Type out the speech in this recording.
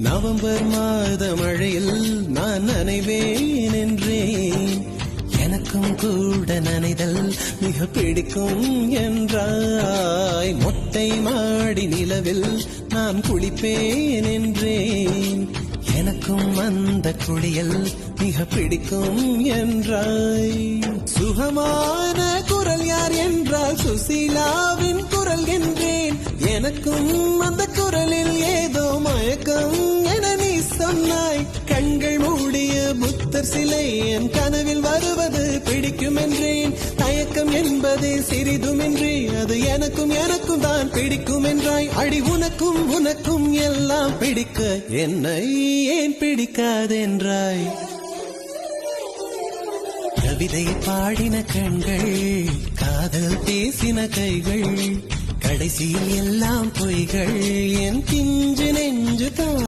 November மாத மழையில் நான் நனைவேன் என்றேன். எனக்கும் கூட நனைதல் மிக பிடிக்கும் என்றாய். மொட்டை மாடி நிலவில் நான் குளிப்பேன் என்றேன். எனக்கும் அந்த குளியல் மிக பிடிக்கும் என்றாய். சுகமான குரல் யார் என்றால் சுசீலாவின் குரல் என்றேன். எனக்கும் அந்த குரலில் ஏதோ மயக்கம் என நீ சொன்னாய். கண்கள் மூடிய புத்தர் சிலை என் கனவில் வருவது பிடிக்கும் என்றேன். தயக்கம் என்பதே சிறிதுமின்றி அது எனக்கும் எனக்கும் தான் பிடிக்கும் என்றாய். அடி உனக்கும் உனக்கும் எல்லாம் பிடிக்க என்னை ஏன் பிடிக்காதென்றாய். கவிதை பாடின கண்கள், காதல் பேசின கைகள், கடைசியில் எல்லாம் பொய்கள். என் பிஞ்சு நெஞ்சு தான்